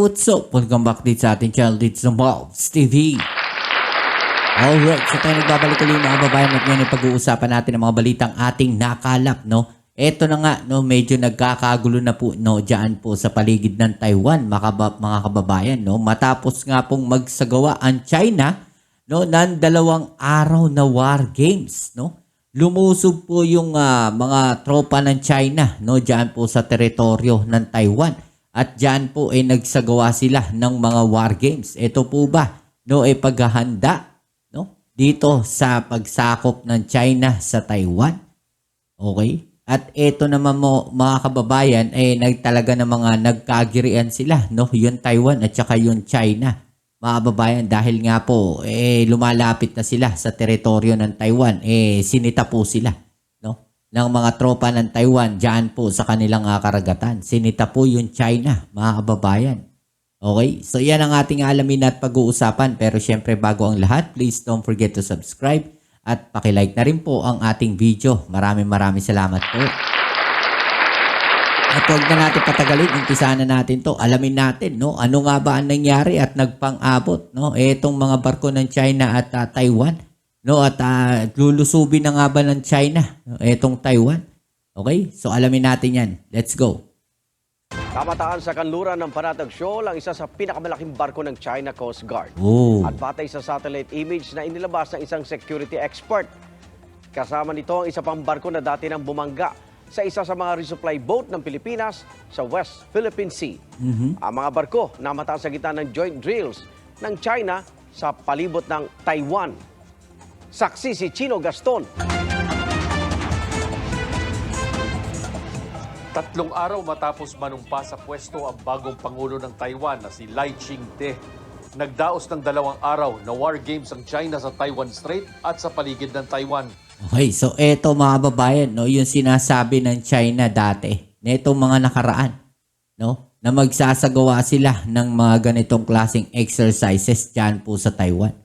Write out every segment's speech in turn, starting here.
what's up? Welcome back dito sa ating channel dito sa Mobs TV. Alright, so tayo nagbabalik ulit mga babayan at ngayon pag-uusapan natin ang mga balitang ating nakalap, no? Eto na nga, no, medyo nagkakagulo na po, no, dyan po sa paligid ng Taiwan, mga kababayan, no? Matapos nga pong magsagawa ang China, no, ng 2 araw na war games, no? Lumusob po yung mga tropa ng China, no, dyan po sa teritoryo ng Taiwan. At dyan po ay nagsagawa sila ng mga war games. Ito po ba, no, ay paghahanda, no, dito sa pagsakop ng China sa Taiwan. Okay? At ito naman mo, mga kababayan, ay nagtalaga ng mga nagkagirian sila, no, yung Taiwan at saka yung China. Mga kababayan, dahil nga po, lumalapit na sila sa teritoryo ng Taiwan, sinita po sila, no, ng mga tropa ng Taiwan dyan po sa kanilang karagatan. Sinita po yung China, mga kababayan. Okay? So yan ang ating alamin at pag-uusapan. Pero syempre bago ang lahat, please don't forget to subscribe at pakilike na rin po ang ating video. Maraming salamat po. At huwag na natin patagalin, umpisa na natin to. Alamin natin, no, ano nga ba ang nangyari at nagpang-abot, no, etong mga barko ng China at Taiwan, no, at lulusubin na nga ba ng China, no, etong Taiwan. Okay? So alamin natin yan. Let's go. Kamataan sa kanluran ng Panatag Shoal ang isa sa pinakamalaking barko ng China Coast Guard. Oh. At batay sa satellite image na inilabas ng isang security expert. Kasama nito ang isa pang barko na dati nang bumangga sa isa sa mga resupply boat ng Pilipinas sa West Philippine Sea. Ang mga barko namataan sa gitna ng joint drills ng China sa palibot ng Taiwan. Saksi si Chino Gaston. 3 araw matapos manumpa sa pwesto ang bagong Pangulo ng Taiwan na si Lai Ching-te. Nagdaos ng 2 araw na war games ang China sa Taiwan Strait at sa paligid ng Taiwan. Okay, so eto mga babayan, no, yung sinasabi ng China dati, netong mga nakaraan, no, na magsasagawa sila ng mga ganitong klaseng exercises dyan po sa Taiwan.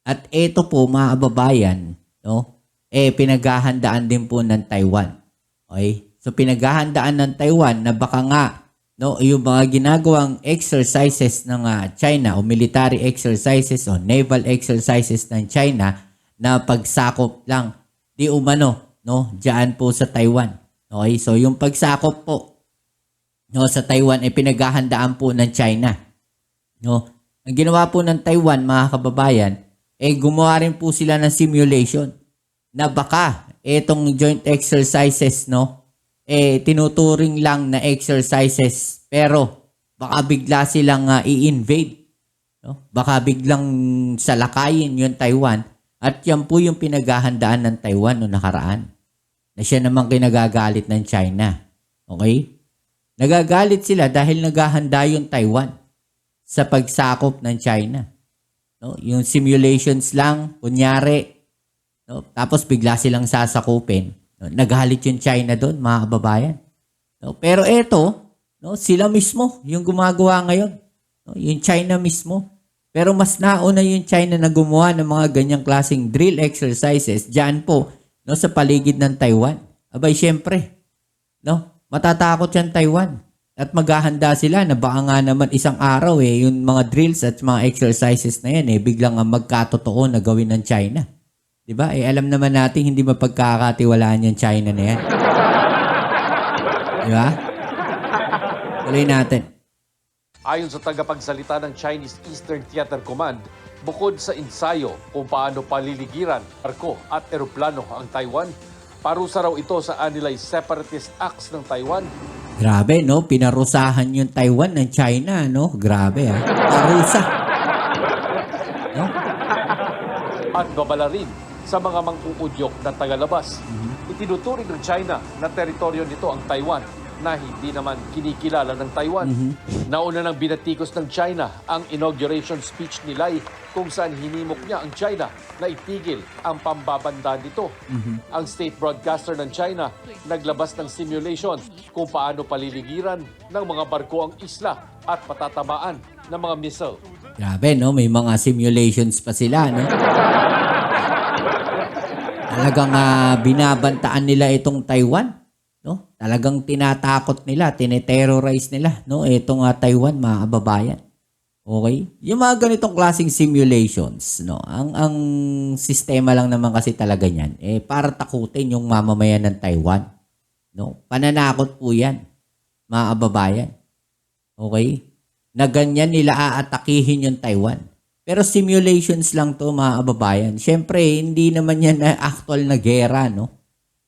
At eto po mga kababayan, no, pinaghahandaan din po ng Taiwan. Okay? So pinaghahandaan ng Taiwan na baka nga, no, yung mga ginagawang exercises ng China o military exercises o naval exercises ng China na pagsakop lang di umano, no, diyan po sa Taiwan. Okay? So yung pagsakop po, no, sa Taiwan ay pinaghahandaan po ng China. No? Ang ginawa po ng Taiwan, mga kababayan, gumawa rin po sila ng simulation na baka etong joint exercises, no, tinuturing lang na exercises pero baka bigla silang i-invade, no? Baka biglang salakayin yung Taiwan at yan po yung pinaghahandaan ng Taiwan noong nakaraan na siya naman kinagagalit ng China. Okay? Nagagalit sila dahil naghahanda yung Taiwan sa pagsakop ng China. No? Yung simulations lang, kunyari, no? Tapos bigla silang sasakupin. No? Nagalit yung China doon, mga kababayan. No? Pero eto, no, sila mismo yung gumagawa ngayon. No? Yung China mismo. Pero mas nauna yung China na gumawa ng mga ganyang klaseng drill exercises dyan po, no, sa paligid ng Taiwan. Abay, syempre, no, matatakot yan Taiwan. At maghahanda sila na baka nga naman isang araw yung mga drills at mga exercises na yan biglang magkatotoo na gawin ng China. Diba? Alam naman natin hindi mapagkakatiwalaan yung China na yan. Diba? Tuloy natin. Ayon sa tagapagsalita ng Chinese Eastern Theater Command, bukod sa ensayo kung paano paliligiran barko at eroplano ang Taiwan, parusa raw ito sa anilay separatist acts ng Taiwan. Grabe, no? Pinarusahan yung Taiwan ng China, no? Grabe, ha? Parusa. No? At babala rin sa mga mangkukudyok na tagalabas. Itinuturing ng China na teritoryo nito ang Taiwan na hindi naman kinikilala ng Taiwan. Nauna nang binatikos ng China ang inauguration speech ni Lai kung saan hinimok niya ang China na itigil ang pambabanda nito. Ang state broadcaster ng China naglabas ng simulation kung paano paliligiran ng mga barko ang isla at patatamaan ng mga missile. Grabe, no? May mga simulations pa sila, no? Talagang binabantaan nila itong Taiwan, no? talagang tinatakot nila, tineterrorize nila, no? Itong Taiwan, mga kababayan. Okay? Yung mga ganitong klaseng simulations, no? Ang sistema lang naman kasi talaga niyan, para takutin yung mamamayan ng Taiwan. No? Pananakot po yan, mga kababayan. Okay? Na ganyan nila aatakihin yung Taiwan. Pero simulations lang to, mga kababayan. Siyempre, hindi naman yan na actual na gera, no?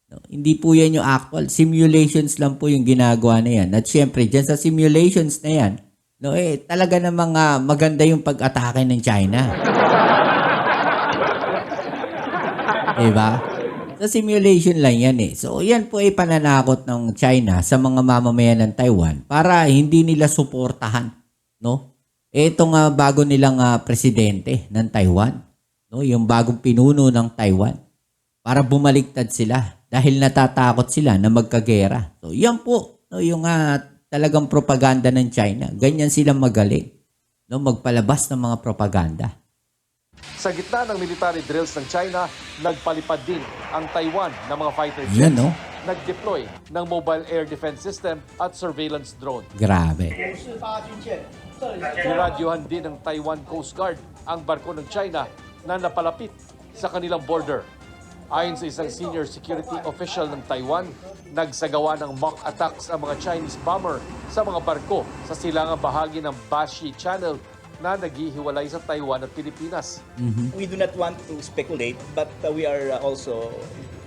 No, hindi po yan yung actual. Simulations lang po yung ginagawa na yan. At syempre, dyan sa simulations na yan, no, talaga namang maganda yung pag-atake ng China. Diba? Sa simulation lang yan eh. So, yan po ay pananakot ng China sa mga mamamayan ng Taiwan para hindi nila suportahan, no? Itong bago nilang presidente ng Taiwan, no? Yung bagong pinuno ng Taiwan para bumaliktad sila. Dahil natatakot sila na magkagera. So, yan po, no, yung talagang propaganda ng China. Ganyan sila magaling, no, magpalabas ng mga propaganda. Sa gitna ng military drills ng China, nagpalipad din ang Taiwan ng mga fighter jets. Yan, no? Nag-deploy ng mobile air defense system at surveillance drone. Grabe. Niradyohan din ng Taiwan Coast Guard ang barko ng China na napalapit sa kanilang border. Ayon sa isang senior security official ng Taiwan, nagsagawa ng mock attacks ang mga Chinese bomber sa mga barko sa silangang bahagi ng Bashi Channel na naghihiwalay sa Taiwan at Pilipinas. We do not want to speculate, but we are also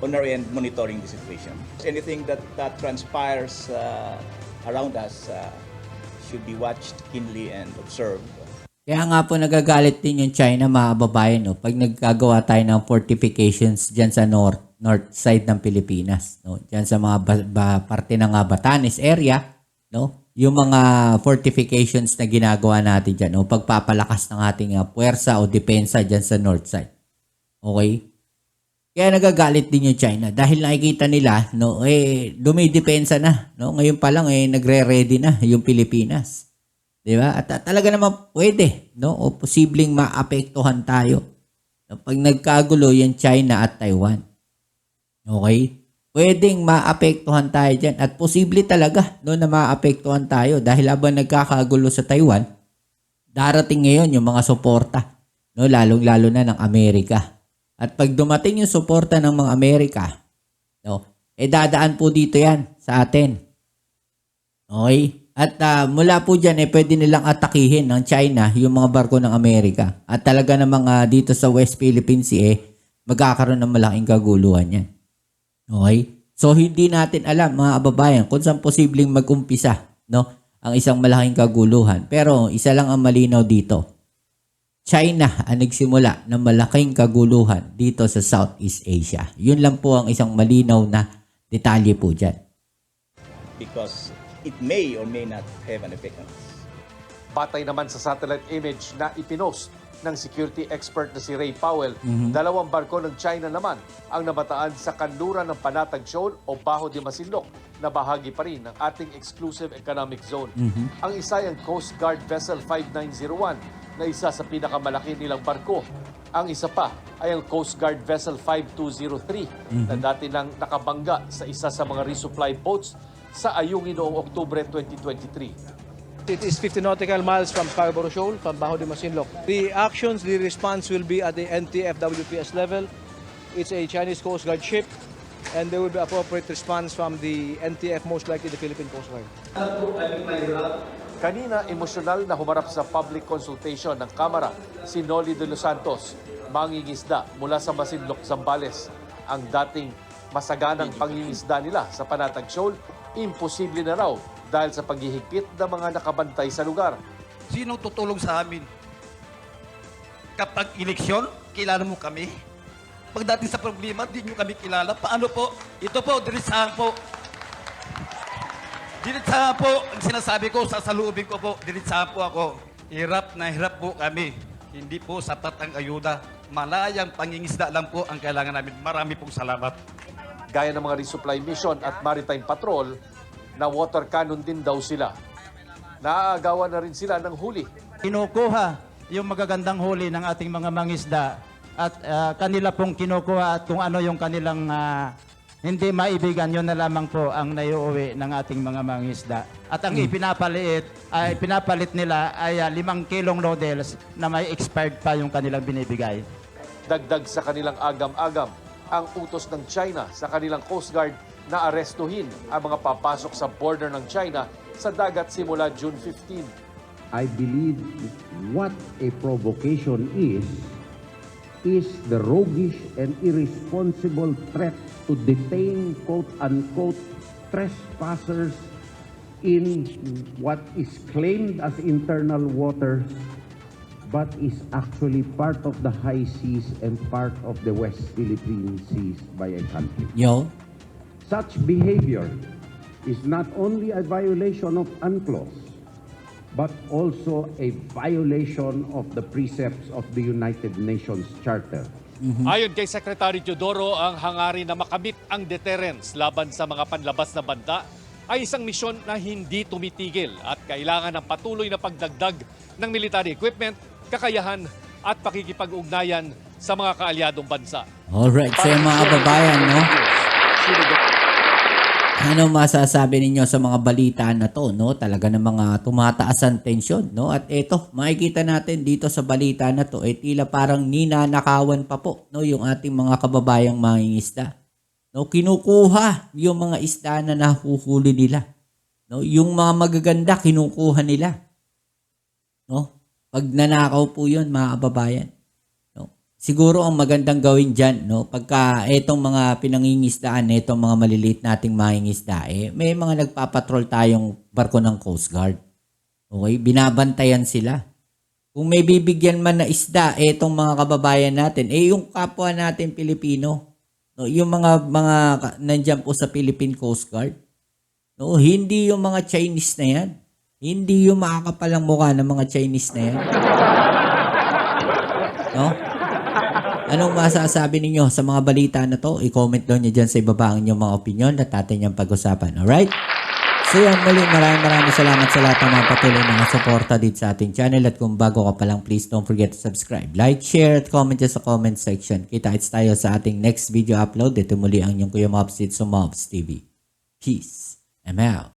on our end monitoring the situation. Anything that transpires around us should be watched keenly and observed. Kaya nga po nagagalit din yung China, mga kababayan, no? Pag naggagawa tayo ng fortifications dyan sa north side ng Pilipinas, no? Dyan sa mga parte ng Batanes area, no? Yung mga fortifications na ginagawa natin dyan, no? Pagpapalakas ng ating puwersa o depensa dyan sa north side. Okay? Kaya nagagalit din yung China dahil nakikita nila, no, dumidepensa na, no? Ngayon pa lang nagre-ready na yung Pilipinas. 'Di ba? At talaga naman pwede, no? O posibleng maapektuhan tayo. No? Pag nagkagulo yung China at Taiwan. Okay? Pwedeng maapektuhan tayo diyan at posible talaga, no, na maapektuhan tayo dahil habang nagkakagulo sa Taiwan, darating ngayon yung mga suporta, no, lalong-lalo na ng Amerika. At pag dumating yung suporta ng mga Amerika, no, dadaan po dito yan sa atin. Okay? At mula po dyan, pwede nilang atakihin ng China yung mga barko ng Amerika. At talaga namang dito sa West Philippine Sea, magkakaroon ng malaking kaguluhan yan. Okay? So, hindi natin alam, mga kababayan, kung saan posibleng mag-umpisa, no, ang isang malaking kaguluhan. Pero, isa lang ang malinaw dito. China ang nagsimula ng malaking kaguluhan dito sa Southeast Asia. Yun lang po ang isang malinaw na detalye po dyan. Because it may or may not have an effect on us. Batay naman sa satellite image na ipinost ng security expert na si Ray Powell, dalawang barko ng China naman ang nabataan sa kanluran ng Panatag Shoal o Bajo de Masinloc na bahagi pa rin ng ating exclusive economic zone. Ang isa ay ang Coast Guard Vessel 5901 na isa sa pinakamalaki nilang barko. Ang isa pa ay ang Coast Guard Vessel 5203 na dati nang nakabangga sa isa sa mga resupply boats sa Ayungin noong Oktubre 2023. It is 50 nautical miles from Scarborough Shoal, from Bajo de Masinloc. The actions, the response will be at the NTF-WPS level. It's a Chinese Coast Guard ship, and there will be appropriate response from the NTF, most likely the Philippine Coast Guard. Kanina, emosyonal na humarap sa public consultation ng Kamara si Noli de los Santos, mangingisda mula sa Masinloc, Zambales. Ang dating masaganang pangingisda nila sa Panatag Shoal, imposible na raw dahil sa paghihigpit ng mga nakabantay sa lugar. Sinong tutulong sa amin? Kapag eleksyon, kilala mo kami. Pagdating sa problema, di nyo kami kilala. Paano po? Ito po, diritsahan po. Diritsahan po, ang sinasabi ko, sasalubin ko po, diritsahan po ako. Hirap na hirap po kami. Hindi po sapat ang ayuda. Malayang pangingisda lang po ang kailangan namin. Marami pong salamat. Gaya ng mga resupply mission at maritime patrol, na water cannon din daw sila. Naaagawan na rin sila ng huli. Kinukuha yung magagandang huli ng ating mga mangisda at kanila pong kinukuha at kung ano yung kanilang hindi maibigan, yun na lamang po ang naiuwi ng ating mga mangingisda. At ang pinapalit nila ay 5 kilong noodles na may expired pa yung kanilang binibigay. Dagdag sa kanilang agam-agam ang utos ng China sa kanilang Coast Guard na arestuhin ang mga papasok sa border ng China sa dagat simula June 15. I believe what a provocation is the roguish and irresponsible threat to detain quote-unquote trespassers in what is claimed as internal waters but is actually part of the high seas and part of the West Philippine Seas by a country. Yo. Such behavior is not only a violation of UNCLOS, but also a violation of the precepts of the United Nations Charter. Ayon kay Secretary Teodoro, ang hangarin na makamit ang deterrence laban sa mga panlabas na banta ay isang misyon na hindi tumitigil at kailangan ng patuloy na pagdagdag ng military equipment, kakayahan at pakikipag-ugnayan sa mga kaalyadong bansa. Alright, so yung mga kababayan, no? Ano masasabi ninyo sa mga balita na to, no? Talaga ng mga tumataas ang tensyon, no? At eto, makikita natin dito sa balita na to, tila parang ninanakawan pa po, no? Yung ating mga kababayang mangingisda. No? Kinukuha yung mga isda na nahuhuli nila. No? Yung mga magaganda, kinukuha nila. No? Pag nanakaw po yun, mga kababayan. Siguro ang magandang gawin dyan, no? Pagka etong mga pinangingisdaan, etong mga maliliit nating mangingisda, may mga nagpapatrol tayong barko ng Coast Guard. Okay? Binabantayan sila. Kung may bibigyan man na isda, etong mga kababayan natin, yung kapwa natin Pilipino, no? Yung mga nandyan po sa Philippine Coast Guard, no? Hindi yung mga Chinese na yan. Hindi yung makakapalang mukha ng mga Chinese na yan. No? Anong masasabi ninyo sa mga balita na to? I-comment doon nyo dyan sa ibaba ang inyong mga opinion at atin yung pag-usapan. Alright? So yan, muli maraming salamat sa lahat ng mga patuloy na suporta dito sa ating channel. At kung bago ka pa lang, please don't forget to subscribe, like, share, at comment dyan sa comment section. Kita-kits tayo sa ating next video upload. Ito muli ang inyong Kuya Mobs dito sa Mobs TV. Peace. I'm out.